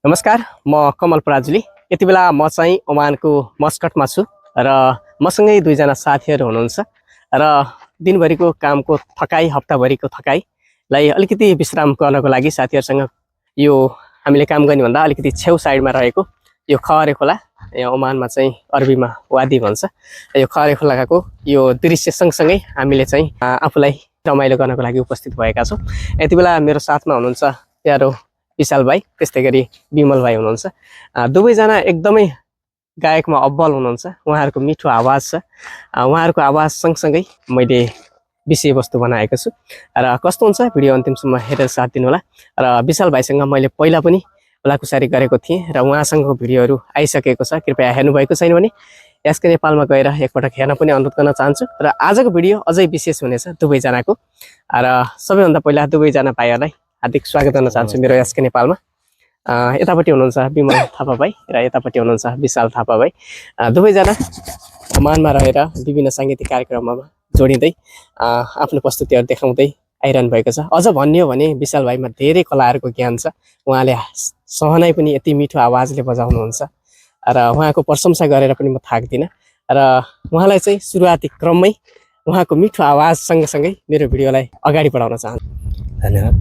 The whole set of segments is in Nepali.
नमस्कार, म कमल पराजुली। यति बेला म चाहिँ ओमानको मस्कटमा छु र मसँगै दुईजना साथीहरू हुनुहुन्छ र दिनभरिको कामको थकाइ, हप्ताभरिको थकाइलाई अलिकति विश्राम गर्नको लागि साथीहरूसँग यो हामीले काम गर्ने भन्दा अलिकति छेउ साइडमा रहेको यो खहरे खोला, यहाँ ओमानमा चाहिँ अरबीमा वादी भन्छ, यो खहरे खोलाको यो दृश्य सँगसँगै हामीले चाहिँ आफूलाई रमाइलो गर्नको लागि उपस्थित भएका छौँ। यति बेला मेरो साथमा हुनुहुन्छ प्यारो विशाल भाइ, त्यस्तै गरी विमल भाइ हुनुहुन्छ। दुवैजना एकदमै गायकमा अब्बल हुनुहुन्छ। उहाँहरूको मिठो आवाज छ। उहाँहरूको आवाज सँगसँगै मैले विषयवस्तु बनाएको छु र कस्तो हुन्छ भिडियो अन्तिमसम्म हेरेर साथ दिनुहोला। र विशाल भाइसँग मैले पहिला पनि भलाकुसारी गरेको थिएँ र उहाँसँगको भिडियोहरू आइसकेको छ। कृपया हेर्नुभएको छैन भने यसको नेपालमा गएर एकपटक हेर्न पनि अनुरोध गर्न चाहन्छु। र आजको भिडियो अझै विशेष हुनेछ दुवैजनाको। र सबैभन्दा पहिला दुवैजना भाइहरूलाई हार्दिक स्वागत गर्न चाहन्छु मेरो यसको नेपालमा। यतापट्टि हुनुहुन्छ विमल थापा भाइ र यतापट्टि हुनुहुन्छ विशाल थापा भाइ। दुवैजना ओमानमा रहेर विभिन्न साङ्गीतिक कार्यक्रममा जोडिँदै आफ्नो प्रस्तुतिहरू देखाउँदै आइरहनु भएको छ। अझ भन्ने हो भने विशाल भाइमा धेरै कलाहरूको ज्ञान छ। उहाँले सहनाई पनि यति मिठो आवाजले बजाउनुहुन्छ र उहाँको प्रशंसा गरेर पनि म थाक्दिनँ। र उहाँलाई चाहिँ सुरुवाती क्रममै उहाँको मिठो आवाज सँगसँगै मेरो भिडियोलाई अगाडि बढाउन चाहन्छु। धन्यवाद।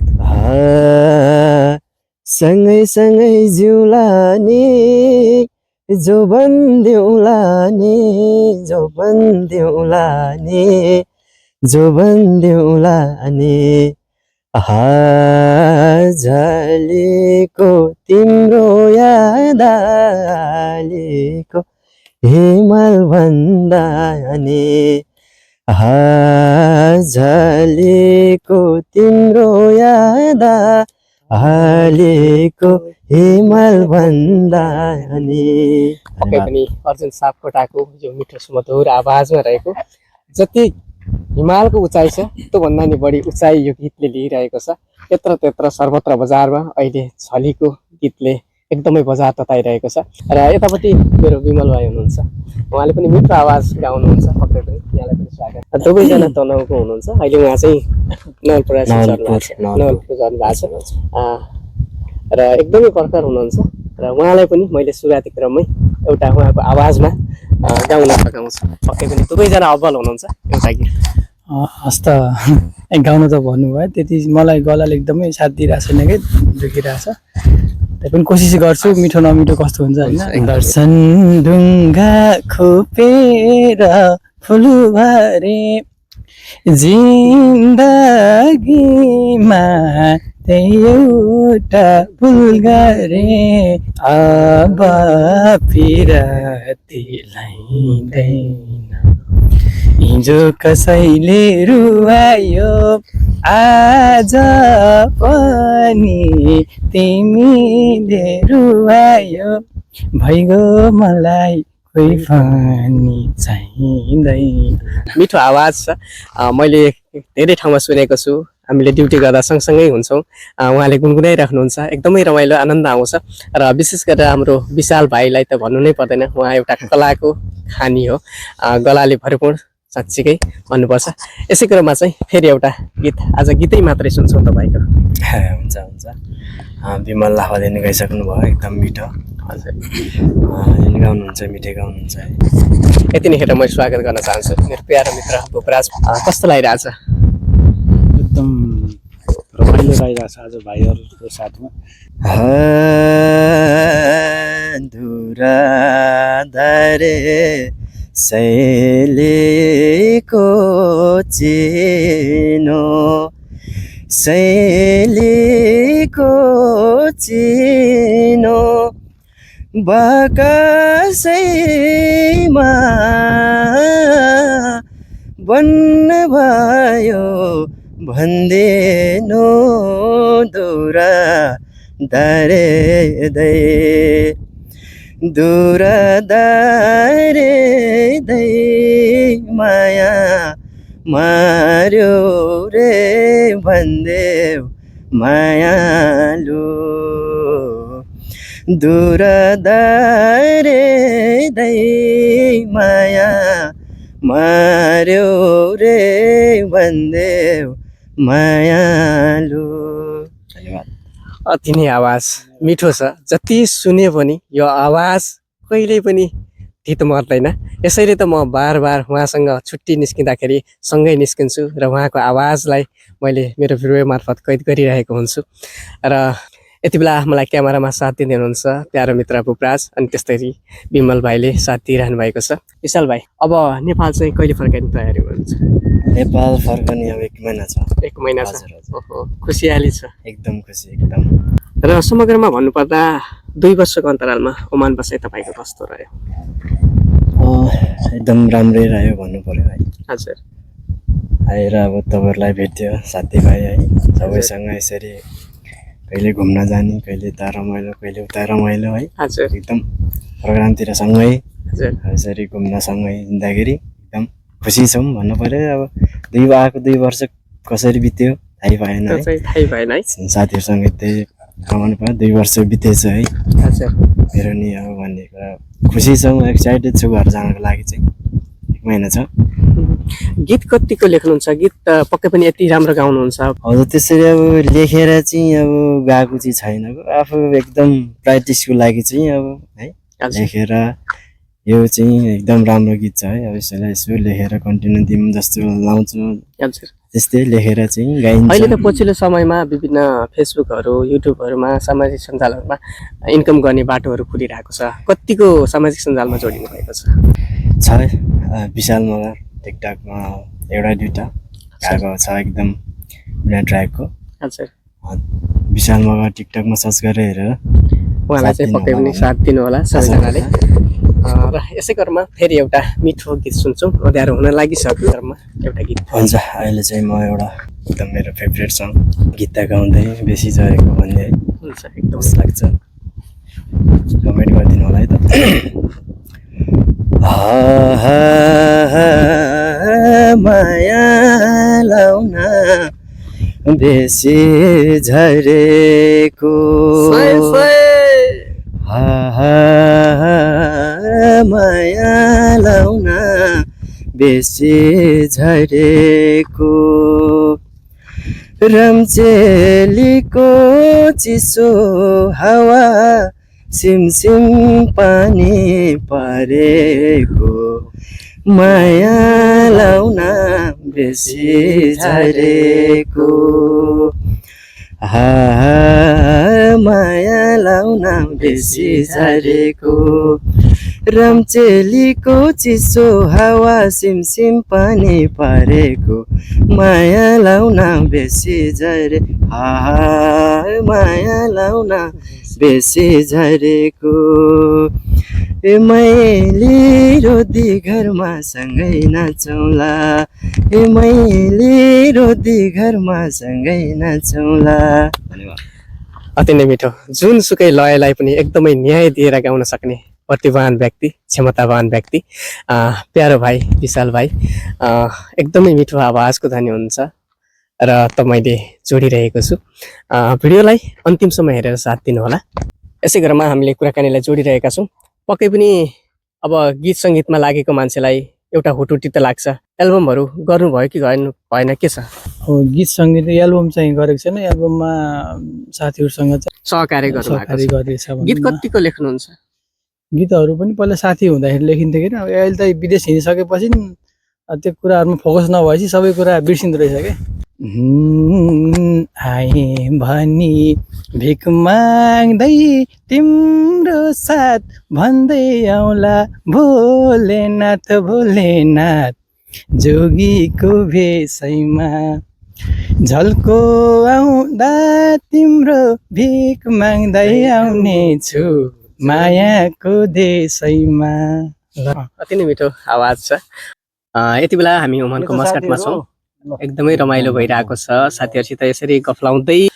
सँगै सँगै जिउला नि जो भन्देउला नि जो भन्देउला नि जो भन्देउला नि झलेको तिम्रो याद आलेको हिमाल भन्दा नि झलेको तिम्रो याद हालेको हिमाल भन्दा नि। पक्कै पनि अर्जुन सापकोटाको यो मिठो सुमधुर आवाजमा रहेको जति हिमालको उचाइ छ त्योभन्दा नि बढी उचाइ यो गीतले लिइरहेको छ। त्यत्र सर्वत्र बजारमा अहिले झलीको गीतले एकदमै बजार तताइरहेको छ। र यतापट्टि मेरो विमल भाइ हुनुहुन्छ। उहाँले पनि मिठो आवाज गाउनुहुन्छ। पक्कै पनि यहाँलाई पनि स्वागत। दुवैजना तनहुको हुनुहुन्छ। अहिले उहाँ चाहिँ नवलपुर झर्नु भएको छ र एकदमै कर्कर हुनुहुन्छ। र उहाँलाई पनि मैले सुरुवाती क्रममै एउटा उहाँको आवाजमा गाउन सघाउँछु। पक्कै पनि दुवैजना अब्बल हुनुहुन्छ एउटा गीत। हस् त गाउनु त भन्नुभयो, त्यति मलाई गलाले एकदमै साथ दिइरहेको छैन कि दुखिरहेछ। त्यही पनि कोसिस गर्छु, मिठो नमिठो कस्तो हुन्छ होइन। दर्शन ढुङ्गा खोपेर फुलबारी जिन्दगीमा त्यही एउटा फुल गरे अब पिरती लाइदैन। हिजो कसैले रुवायो आज पनि तिमीले रुवायो भइगयो मलाई कोही पनि चाहिँदैन। मिठो आवाज छ। मैले धेरै ठाउँमा सुनेको छु। हामीले ड्युटी गर्दा सँगसँगै हुन्छौँ। उहाँले गुनगुनाइराख्नुहुन्छ, एकदमै रमाइलो आनन्द आउँछ। र विशेष गरेर हाम्रो विशाल भाइलाई त भन्नु नै पर्दैन। उहाँ एउटा कलाको खानी हो, गलाले भरपूर साँच्चीकै भन्नुपर्छ। यसै क्रममा चाहिँ फेरि एउटा गीत, आज गीतै मात्रै सुन्छौँ तपाईँको। हुन्छ हुन्छ। विमल लाफाले नि गाइसक्नु भयो, एकदम मिठो। हजुर, गाउनुहुन्छ, मिठै गाउनुहुन्छ। यति नै खेर म स्वागत गर्न चाहन्छु मेरो प्यारो मित्र भोपराज। कस्तो लागिरहेछ? एकदम रमाइलो लागिरहेको छ आज भाइहरूको साथमा। धुराधारे शैलीको चिनो शैलीको चिनो बाकसैमा बन्न भयो भन्देनो दुरा दारे दै दुरा दारे दै माया मार्यो रे भन्देऊ मायालु दुरा दारे दै माया मार्यो रे भन्देऊ मायालु। धन्यवाद। अति नै आवाज मिठो छ, जति सुने पनि यो आवाज कहिल्यै पनि ढित मर्दैन। यसैले त म बार बार उहाँसँग छुट्टी निस्किँदाखेरि सँगै निस्किन्छु र उहाँको आवाजलाई मैले मेरो भिडियो मार्फत कैद गरिरहेको हुन्छु। र यति बेला मलाई क्यामेरामा साथ दिँदै हुनुहुन्छ प्यारो मित्र पुपराज, अनि त्यस्तै विमल भाइले साथ दिइरहनु भएको छ। विशाल भाइ, अब नेपाल चाहिँ कहिले फर्काइने तयारी हुनुहुन्छ? नेपाल फर्कने अब 1 महिना छ। 1 महिना छ। हजुर, हजुर। ओहो, खुसियाली छ। एकदम खुसी, एकदम। र समग्रमा भन्नुपर्दा 2 वर्षको अन्तरालमा ओमान बसाइ तपाईँको कस्तो रह्यो? एकदम राम्रै रह्यो भन्नु पर्यो है। हजुर, आएर अब तपाईँहरूलाई भेट्यो साथीभाइ है, सबैसँग यसरी कहिले घुम्न जाने, कहिले यता रमाइलो, कहिले उता रमाइलो है। हजुर, एकदम प्रोग्रामतिर सँगै हजुर। यसरी घुम्न सँगै हिँड्दाखेरि एकदम खुसी छौँ भन्नु पर्यो। अब 2 वर्ष कसरी बित्यो थाहै भएन त्यो है। चाहिँ थाहै भएन है। साथीहरूसँग त्यही रमाउनु पर्यो। 2 वर्ष बितेछ है हजुर, मेरो नि अब भन्ने कुरा। खुसी छौँ, एक्साइटेड छु घर जानको लागि चाहिँ। 1 महिना छ। गीत कतिको लेख्नुहुन्छ? गीत त पक्कै पनि यति राम्रो गाउनुहुन्छ। हजुर, त्यसरी अब लेखेर चाहिँ अब गएको चाहिँ छैन, आफू एकदम प्र्याक्टिसको लागि चाहिँ अब है हजुर, लेखेर यो चाहिँ एकदम राम्रो गीत छ है। अब यसैलाई यसो लेखेर कन्टिन्यू दिउँ जस्तो लाउँछु, हजुर। त्यस्तै लेखेर चाहिँ गाइन्छ। अहिले त पछिल्लो समयमा विभिन्न फेसबुकहरू, युट्युबहरूमा, सामाजिक सञ्जालहरूमा इन्कम गर्ने बाटोहरू खुलिरहेको छ। कतिको सामाजिक सञ्जालमा जोडिनु भएको छ? विशाल मगर टिकटकमा 1-2टा गएको छ, एकदम बिना ट्र्याकको। हजुर, विशाल मगर टिकटकमा सर्च गरेर हेरेर उहाँलाई चाहिँ पक्कै पनि साथ दिनु होला सबैजनाले। र यसै क्रममा फेरि एउटा मिठो गीत सुन्छौँ। अँध्यारो हुन लागिसक्यो, क्रममा एउटा गीत। हुन्छ, अहिले चाहिँ म एउटा एकदम मेरो फेभरेट सङ गीत गाउँदै बेसी झरेको भन्ने हुन्छ, एकदम जस्तो लाग्छ, कमेन्ट गरिदिनु होला है त। माया लाउन बेसी झरेको, माया लाउन बेसी झरेको, रम्चेलीको चिसो हावा सिमसिम पानी परेको, माया लाउन बेसी झरेको, माया लाउन बेसी झरेको, रम्चेलीको चिसो हावा सिमसिम पानी परेको, माया लाउन बेसी झरे, माया लाउन बेसी झरेको, मैले रोदी घरमा सँगै नाचौँला, मैले रोदी घरमा सँगै नाचौँला। अति नै मिठो, जुनसुकै लयलाई पनि एकदमै न्याय दिएर गाउन सक्ने प्रतिभावान व्यक्ति, क्षमतावान व्यक्ति प्यारो भाइ विशाल भाइ। एकदमै मिठो आवाजको धनी हुनुहुन्छ र मैले जोडिरहेको छु। भिडियोलाई अन्तिमसम्म हेरेर साथ दिनुहोला। यसै क्रममा हामीले कुराकानीलाई जोडिरहेका छौँ। पक्कै पनि अब गीत सङ्गीतमा लागेको मान्छेलाई एउटा हुटुटी त लाग्छ। एल्बमहरू गर्नुभयो कि भएन, के छ? गीत सङ्गीत एल्बम चाहिँ गरेको छैन। एल्बममा साथीहरूसँग सहकार्य गर्नुभएको छ। गीत कतिको लेख्नुहुन्छ? गीतहरू पनि पहिला साथी हुँदाखेरि लेखिन्थ्यो कि अहिले त विदेश हिँडिसकेपछि त्यो कुराहरूमा फोकस नभएपछि सबै कुरा बिर्सिँदो रहेछ क्या। आए भनी भिख माग्दै तिम्रो साथ भन्दै आउला भोलेनाथ भोलेनाथ, जोगीको भेषैमा झल्को आउँदा तिम्रो भिख माग्दै आउने छु मायाको देशैमा। अति नै मिठो आवाज छ। यति बेला हामी ओमानको मस्कटमा छौँ। एकदमै रमाइलो भइरहेको छ साथीहरूसित यसरी गफलाउँदै।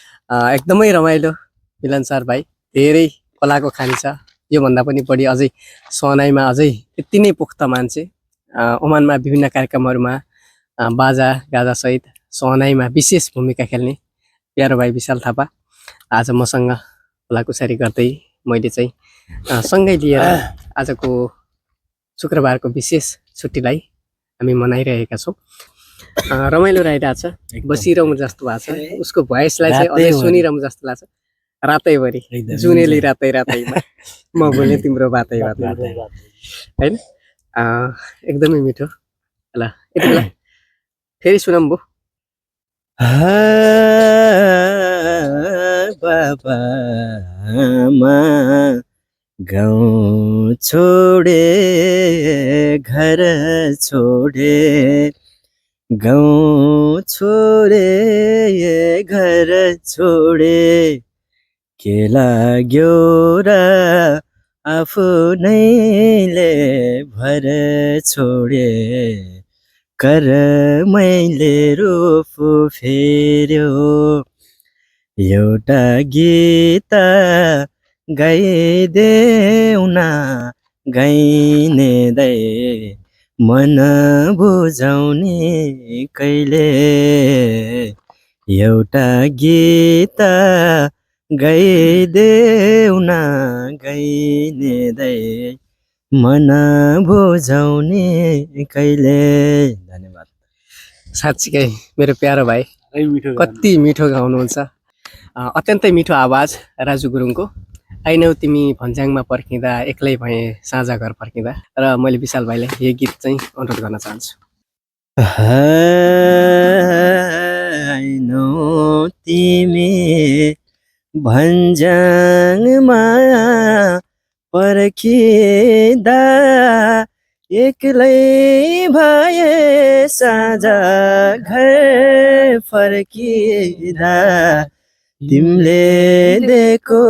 एकदमै रमाइलो मिलनसार भाइ, धेरै कलाको खानी छ। योभन्दा पनि बढी अझै सहनाइमा अझै यति नै पुख्ता मान्छे। ओमानमा विभिन्न कार्यक्रमहरूमा बाजा गाजासहित सहनाइमा विशेष भूमिका खेल्ने प्यारो भाइ विशाल थापा आज मसँग भलाकुसारी गर्दै मैले चाहिँ सँगै लिएर आजको शुक्रबारको विशेष छुट्टीलाई हामी मनाइरहेका छौँ। रमाइलो रहिरहेछ, बसिरहँ जस्तो भएको छ। उसको भोइसलाई चाहिँ अझै सुनिरहँ जस्तो लाग्छ। रातैभरि एकदमै जुनेली रातै रातैमा म बोले तिम्रो बातै बातै होइन एकदमै मिठो ल यति बेला फेरि सुनौँ बो बाबा आमा गाउँ छोडे घर छोडे गाउँ छोडे घर छोडे के लाग्यो र आफूनैले भर छोडे कर मैले रूप फेर्यो एउटा गीत गाइदेऊ न गाइने दै मन बुझाउने कहिले एउटा गीत गाइदेऊ न गाइने दै मन बुझाउने कहिले। धन्यवाद। साँच्चीकै मेरो प्यारो भाइ कति मिठो गाउनुहुन्छ अत्यन्तै मिठो आवाज राजु गुरुङको आइनौ तिमी भन्ज्याङमा पर्खिँदा एक्लै भएँ साँझ घर फर्किँदा र मैले विशाल भाइलाई यो गीत चाहिँ अनुरोध गर्न चाहन्छु आइनौ तिमी भन्ज्याङमा पर्खिँदा एक्लै भए साँझ घर फर्किँदा तिमीले दिएको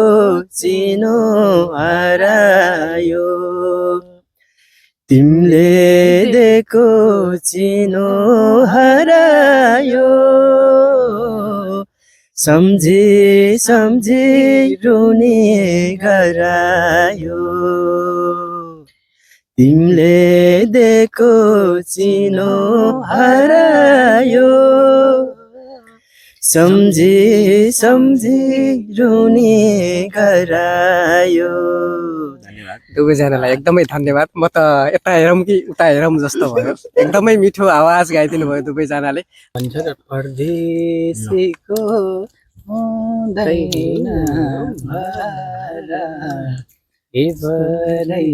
चिनो हरायो तिमीले दिएको चिनो हरायो सम्झी सम्झी रुने गरायो तिमीले दिएको चिनो हरायो सम्झी सम्झी रुने गरायो। दुवैजनालाई एकदमै धन्यवाद म त यता हेरौँ कि उता हेरौँ जस्तो भयो एकदमै मिठो आवाज गाइदिनु भयो दुवैजनाले भन्छ र परदेशीको हुँदैन भारा एवरै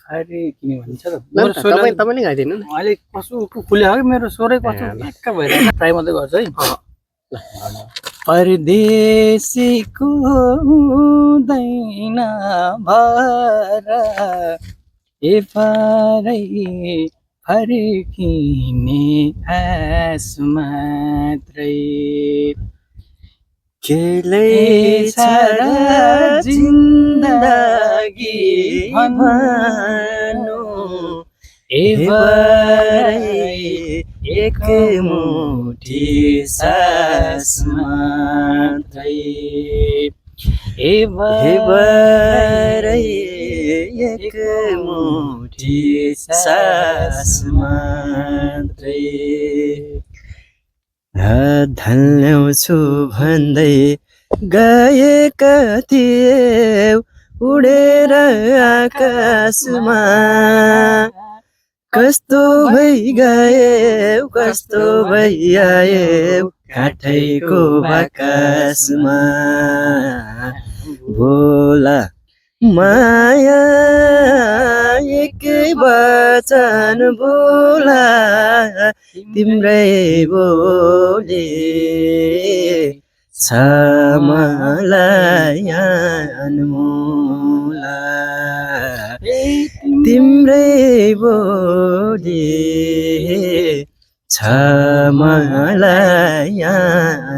फर्किने भन्छ र तपाईँले गाइदिनु न अहिले कसो खुल्यो कि मेरो स्वरै कसो एक्का भएर ट्राई मात्रै गर्छु है परदेशीको हुँदैन भारा एवरै फर्किने आस मात्रै केले छाडा जिन्दगी भनो एवरै एक मुठी सास मात्रै एवरै एक मुठी सास मात्रै ढल्ल्याउँछु भन्दै गएका थिए उडेर आकाशमा कस्तो भइ गए कस्तो भइ आए काठैको बाकसमा बोला माया एकै वचन बोला तिम्रै बोले छ मलाई अनमोला तिम्रै बोले छ मलाई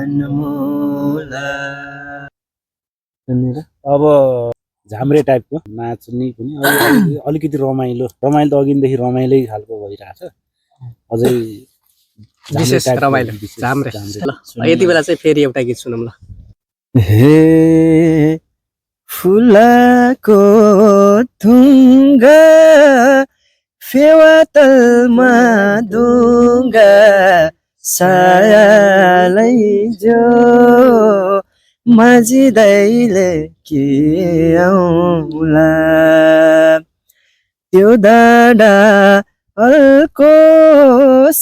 अनमोला। अब झाम्रे टाइपको नाच्ने पनि अलिकति रमाइलो त अघिदेखि रमाइलै खालको भइरहेछ अझै विशेष रमाइलो झाम्रे ल यति बेला चाहिँ फेरि एउटा गीत सुनौँ ल हे फुलाको थुङ्गा फेवातलमा दुङ्गा सायालै जो माझी दाइले के आउला त्यो डाँडा अल्को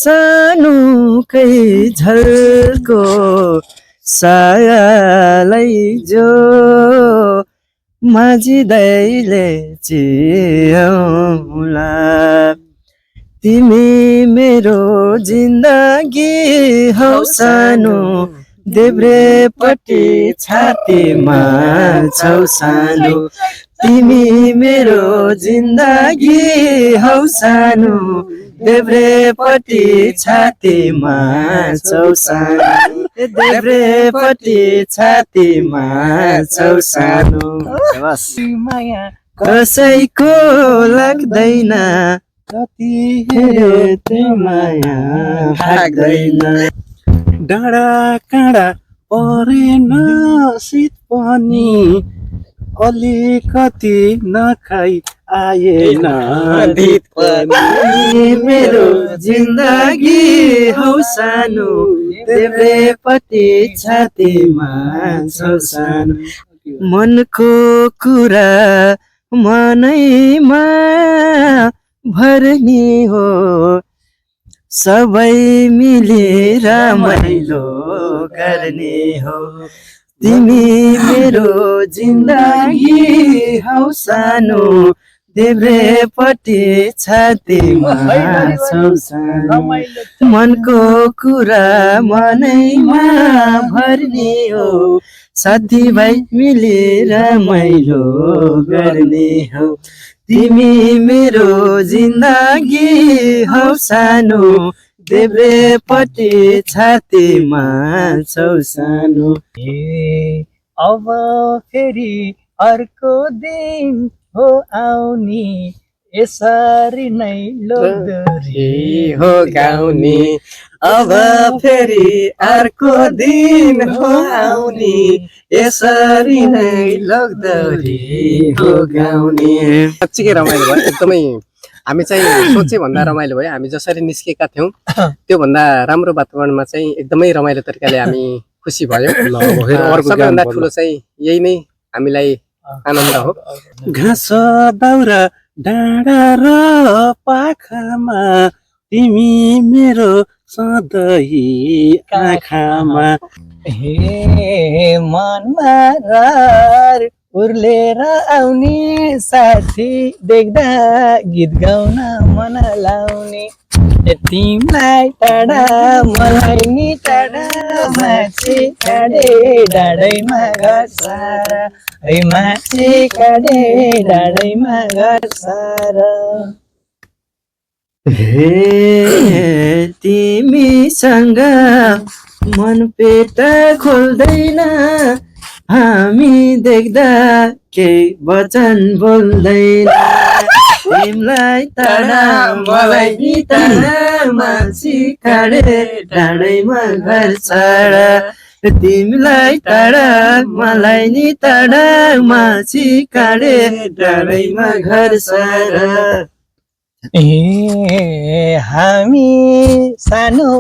सानुकै झल्को सायालाई जो माझिँदैले चियाउला तिमी मेरो जिन्दगी हौ सानो देब्रेपट्टि छातीमा छौ सानो तिमी मेरो जिन्दगी हौ सानो देब्रेपट्टि छातीमा छौ सानो देब्रेपट्टि छातीमा छौ सानो माया कसैको लाग्दैन कति हेरे माया भाग्दैन डाँडा काँडा परेन शीत पनि अलिकति नखाई आएन दित पनि मेरो जिन्दगी हौ सानो देब्रेपट्टि छातीमा छौ सानो मनको कुरा मनैमा भर्नी हो सबै मिलेर रमाइलो गर्ने हो तिमी मेरो जिन्दगी हौ सानो देब्रेपट्टि छातीमा छौ सानो मनको कुरा मनैमा भर्ने हो साथीभाइ मिलेर रमाइलो गर्ने हो तिमी मेरो जिन्दगी हौ सानो देब्रेपट्टि छातीमा छौ सानो अब फेरि अर्को दिन हो आउने यसरी नै लोकदोरी हो गाउने अब फेरि अर्को दिन हो आउने यसरी नै लोकदोरी हो गाउने साँच्चीकै रमाइलो भयो एकदमै हामी चाहिँ सोचे भन्दा रमाइलो भयो हामी जसरी निस्केका थियौँ त्योभन्दा राम्रो वातावरणमा चाहिँ एकदमै रमाइलो तरिकाले हामी खुसी भयो सबैभन्दा ठुलो चाहिँ यही नै हामीलाई आनन्द हो घाँस दाउरा डाँडा र पाखामा तिमी मेरो सधैँ आँखामा हे मनमा रहर उर्लेर आउने साथी देख्दा गीत गाउन मन लाउने तिमीलाई टाढा मलाई नि टाढा माछी काँडे डाँडैमा घर सारा है माछी काँडे डाँडैमा घर सारा हे तिमीसँग मन पेट खोल्दैन हामी देख्दा केही वचन बोल्दैन तिमीलाई टाढा मलाई नि टाढा मान्छे काँडे डाँडैमा घर छाडा तिमीलाई टाढा मलाई नि टाढा माछी काँडे डाँडैमा घर छाडा ए हामी सानो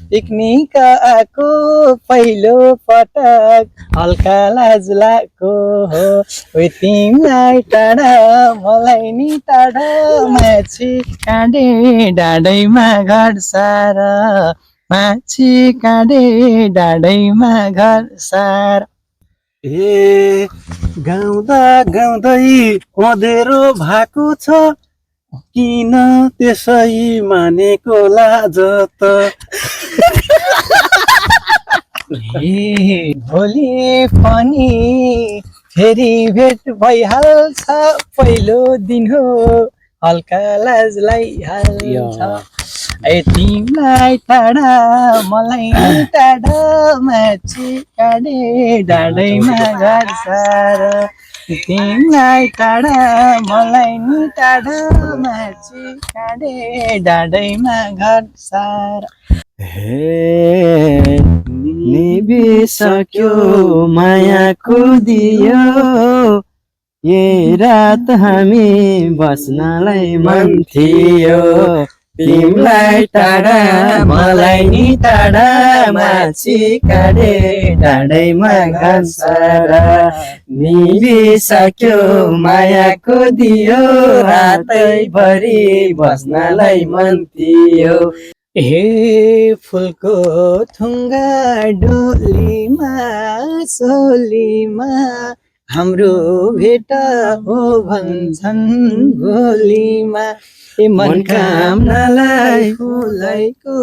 पिकनिक आएको पहिलो पटक हल्का लाज लागेको हो तिमीलाई टाढा मलाई नि टाढा माछी काँडे डाँडैमा घर सारा माछी काँडे डाँडैमा घर सारा ए गाउँदा गाउँदै अँधेरो भएको छ किन त्यसै मानेको लाज त भोलि पनि फेरि भेट भइहाल्छ पहिलो दिन हो हल्का लाजलाई हाल्छ तिमीलाई टाढा मलाई टाढा माछी काँडे डाँडैमा घर सारा तिमीलाई टाढा मलाई नि टाढा माछी काँडे डाँडैमा घर सारा हे निबिसक्यो मायाको दियो ये रात हामी बस्नलाई मन थियो तिमीलाई टाढा मलाई नि टाढा माछी काँडे डाँडैमा घर सारा निबिसक्यो मायाको दियो रातैभरि बस्नलाई मन थियो हे फुलको थुङ्गा डोलीमा सोलीमा हाम्रो भेट हो भन्छन् भोलिमा ए मनकामनालाई फुलैको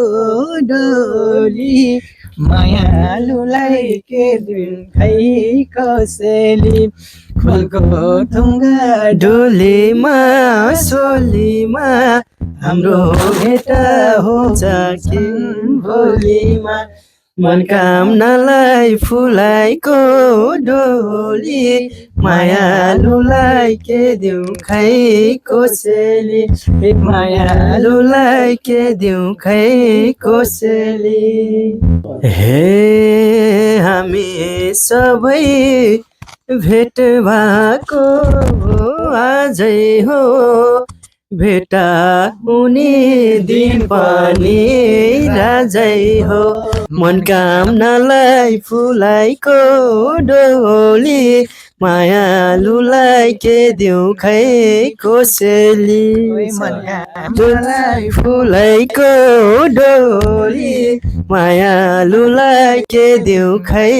डोली मायालुलाई के दिन खै कसैली फुलको थुङ्गा डोलीमा सोलीमा हाम्रो भेट हुन्छ किन भोलिमा मनकामनालाई फुलाइको डोली मायालुलाई के दिउँ खै कोसेली मायालुलाई के दिउँ खै कोसेली हे हामी सबै भेट भएको आजै हो भेटा हुने दिन पनि राजै हो मनकामनालाई फुलाइको डोली मायालुलाई के दिउँ खै कोसेली मनकामनालाई फुलाइको डोली मायालुलाई के दिउँ खै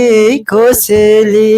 कोसेली